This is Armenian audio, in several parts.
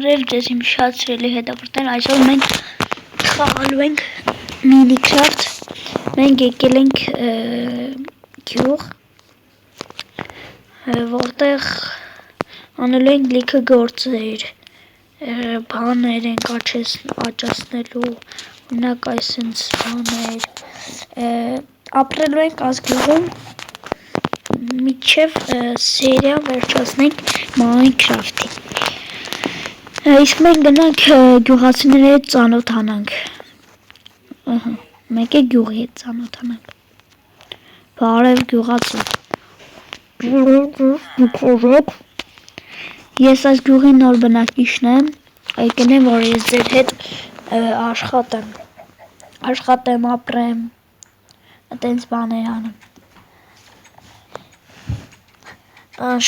Բարև ձեզ իմ շատ սիրելի հետևորդներ, այսօր մենք խաղալու ենք Minecraft, մենք եկել ենք գյուղ, որտեղ անելու ենք լիքը գործեր, բաներ ենք աճացնելու, օրինակ այսինչ բաներ, ապրելու ենք այս գյուղում, մինչև սերիան վերջացնենք Minecraft-ի։ Իսկ մենք գնանք գյուղացիների հետ ծանոթանանք։ Մեկ է գյուղի հետ ծանոթանանք։ Բարև գյուղացի։ Ես այս գյուղի նոր բնակիչն եմ, եկել եմ, որ ես ձեր հետ աշխատեմ, ապրեմ, այտենց բաներ անեմ։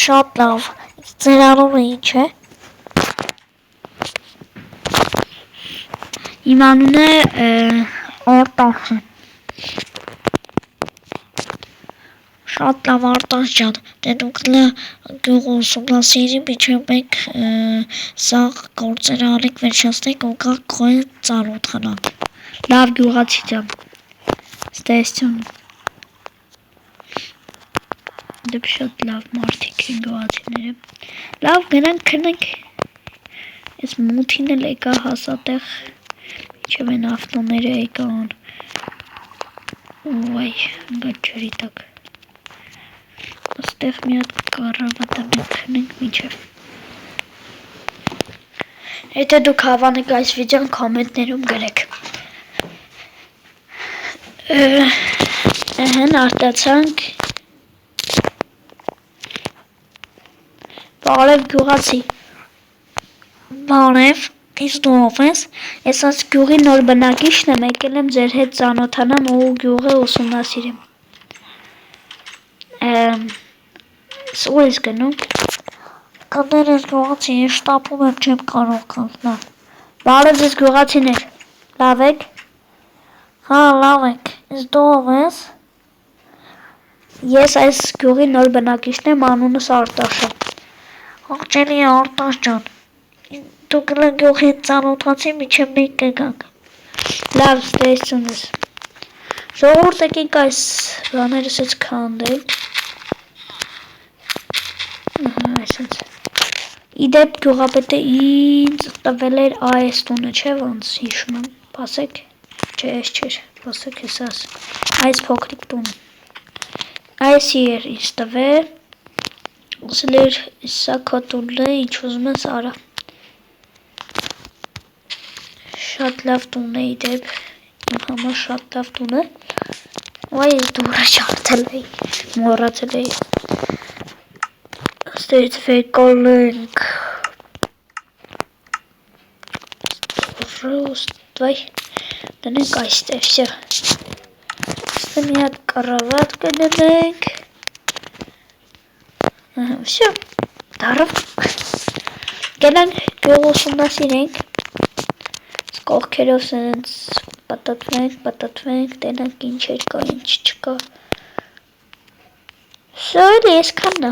Շատ լավ, ձեր անունը ինչ է։ Իմ անունը Արտաշ է։ Շատ լավ Արտաշ ջան, դե դուք գյուղը ուսումնասիրի մինչև մենք սաղ գործերը անենք վերջացնենք ու գանք քո հետ ծանոթանանք։ Լավ գյուղացի ջան։ Ստեսություն։ Դե շատ լավ մարդիկ են գյուղացիները։ Լավ գնանք քնենք։ Ես մութին էլ եկա հասատեղ։ Մինչև են ավտոները եկան, ուայ, գաչերի տակ, աստեղ մի հատ կառավատը մենք քնենք մինչև, եթե դուք հավանեք այս վիդեոն կոմենտներում գրեք, արտացանք, բարև գյուղացի, բարև, Իսկ դու ով ես, ես այս գյուղի նոր բնակիչն եմ, եկել եմ ձեր հետ ծանոթանամ ու գյուղը ուսումնասիրեմ։ Ուր ես գնում։ Կներ ես գյուղացի, ես շտապում եմ չեմ կարող կանգնալ։ Բարև ձեզ գյուղացիներ, լավ եք։ Հա, լավ եք, իսկ դու ով ես։ Ես այս գյուղի նոր բնակիչն եմ, անունս Արտաշ է։ Ողջելի Արտաշ ջան։ Դուք գյուղի հետ ծանոթացի մինչև մենք կգանք։ Լավ ստեսություն ես։ Ժողովուրդ եկեք այս բաներս ես քանդենք։ Այսինչ։ Իդեպ գյուղապետը ինձ տվել էր այս տունը, չէ՞ ոնց հիշում եմ։ Բասեք։ Չէ, այս չէր։ Բասեք ես աս։ Այս փոքրիկ տունը։ Այս էր ինձ տվել։ Ասել էր սա քո տունն է, ինչ ուզում ես արա։ Շատ լավ տուն է իդեպ, իմ համար շատ լավ տուն է, վայ ես դուրը չարդել էի, մորացել էի, աստերից վեկալ ենք, վայ, դնենք այստեղ, շև, աստեղ մի հատ կառավատ կդնենք, շև, դարով, գենանք գյուղ ուսումնասիրենք, կողքերով սենց պատատվենք, տենանք ինչեր կա, ինչ չկա։ Սա էլ ես կաննա,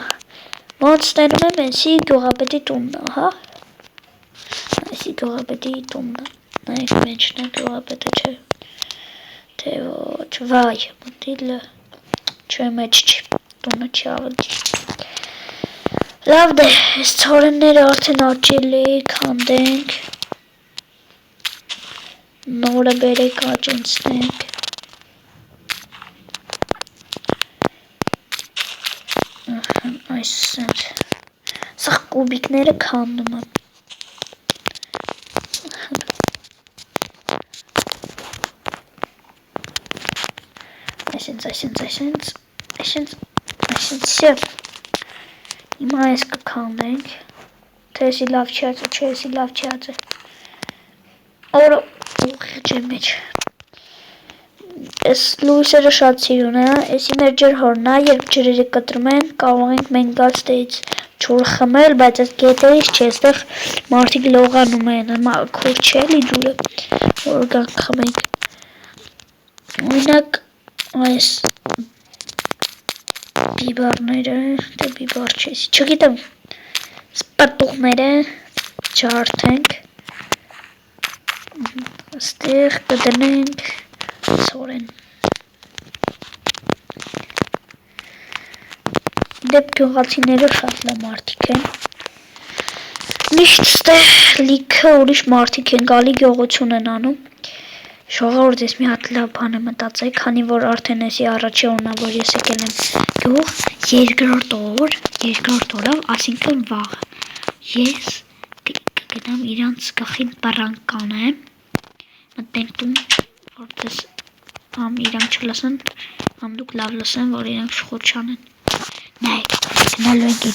ոնց տենում եմ ենսի գյուղապետի տուննա, հա։ Այսի գյուղապետի տուննա, նայք մեջն է գյուղապետը չէ, թե ոչ, վայ, մտիլը, չէ մեջ չի, տունը չի ավելի։ Լավ դե, ես ծորենները արդեն աճելի, քանդենք, նորը բերեք աճենցնենք, այս սենց, սաղ կուբիկները քանդում եմ, այսինչ, սև, հիմա այս կքանդենք, թե եսի լավ չի ածը, չէ եսի լավ չի ածը, օրը, ուղիղ մեջ, ես լույսերը շատ սիրուն է, եսի մեր ջր հորնա, երբ ջրերը կտրում են, կարող ենք մենք գաց տեից չուր խմել, բայց այս գետերից չէ, ստեղ մարդիկ լողանում են, քուր չէ լի ջուրը, որ գանք խմենք, օրինակ այս բիբարները, դե բիբար չես, չգիտեմ, սպատուղները, ջարդենք, ստեղ կդնենք սորեն։ Դեպ գյուղացիները շատ լավ մարդիկ են։ Միշտ ստեղ լիքը ուրիշ մարդիկ են գալի գյուղություն են անում։ Ժողովուրդ ես մի հատ լավ բան եմ մտածել, քանի որ արդեն էսի առաջի օրն որ ես եկել եմ գյուղ, երկրորդ օրով, այսինքն վաղ, ես կգնամ իրանց գլխին պրանք կանեմ, մտնենք տուն, որպես համ իրանք չլսեն, համ դուք լավ լսեն, որ իրանք շխուր չանեն։ Նայեք, գնալու ենք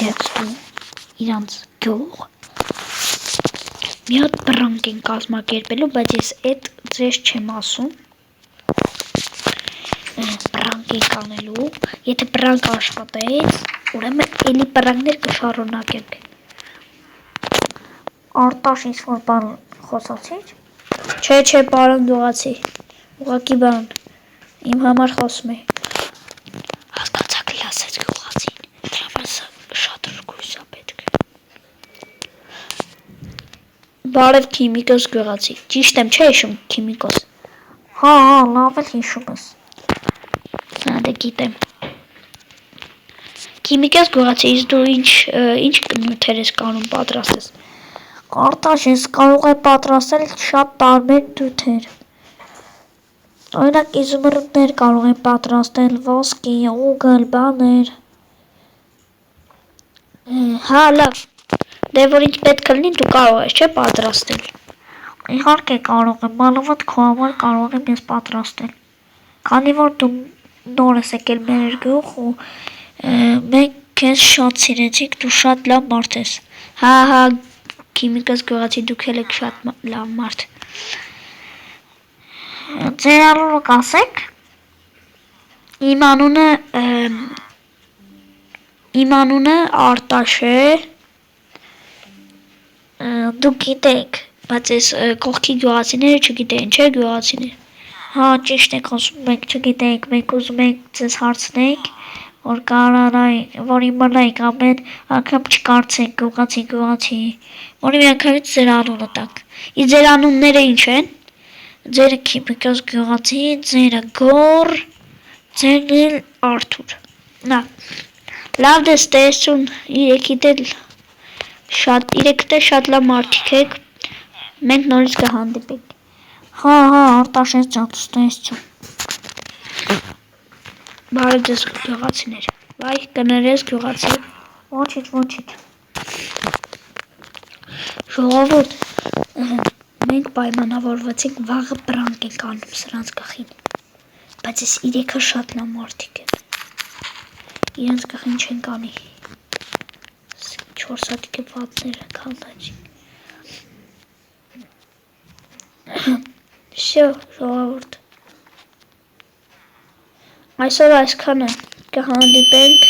իրանց գյուղ, մի հատ պրանք են կազմակերպելու, բայց ես այդ ձեզ չեմ ասում, պրանք ենք անելու, եթե պրանք աշխատեց, ուրեմն էլի պրանքներ կշարունակենք։ Արտաշ ինչ-որ բան խոսացիր։ Չէ, պարոն գյուղացի, ուղղակի բան, իմ համար խոսում է։ Հասկացաք լասեց գյուղացին, դրա համար շատ զգույշ է պետք։ Բարև քիմիկոս գյուղացի, ճիշտ եմ չէ հիշում քիմիկոս։ Հա, լավ էլ հիշում ես։ Դե գիտեմ։ Քիմիկոս գյուղացի, իսկ դու ինչ նյութեր ես կանում պատրաստես։ Արտաշ, ես կարող եմ պատրաստել շատ տարբեր նյութեր։ Օրինակ իզումրուդներ կարող եմ պատրաստել, ոսկի, ուգլ, բաներ։ Հա, լավ։ Դե որ ինչ պետք լինի, դու կարող ես, չէ՞, պատրաստել։ Իհարկե կարող եմ, մանավանդ քո համար կարող եմ ես պատրաստել։ Քանի որ դու նոր ես եկել մեր գյուղ ու մենք քեզ շատ սիրեցինք, դու շատ լավ մարդ ես։ Հա, քիմիկոս գյուղացի, դուք էլ եք շատ լավ մարդ։ Ձեր անունը կասեք։ Իմ անունը Արտաշ է։ Դուք գիտեք, բայց ես կողքի գյուղացիները չգիտեն, չէ՞ գյուղացիներ։ Հա, ճիշտ եք ասում, մենք չգիտենք, մենք ուզում ենք ձեզ հարցնենք, որ կարողանայինք, որ իմանայինք ամեն անգամ չկարծենք գյուղացի, որ մի անգամից ձեր անունը տաք։ Իսկ ձեր անունները ինչ են։ Ձերը քիմիկոս գյուղացի, ձերը Գոր, ձերն էլ Արթուր։ Նա։ Լավ դες տեսություն, իրեքիդ էլ շատ լավ մարդիկ եք, մենք նորից կհանդիպենք։ Հա, Արտաշես ջան, տեսություն։ Բարև ձեզ գյուղացիներ։ Վայ, կներես գյուղացի։ Ոչինչ։ Ժողովուրդ, մենք պայմանավորվեցինք վաղը պրանք ենք անում սրանց գլխին։ Բայց ես իրեքը շատ լավ մարդիկ են։ Իրենց գլխին չենք անի։ 4 հատիկը պատները քանդաճի։ Всё, ժողովուրդ։ Այսօր այսքանը կհանդիպենք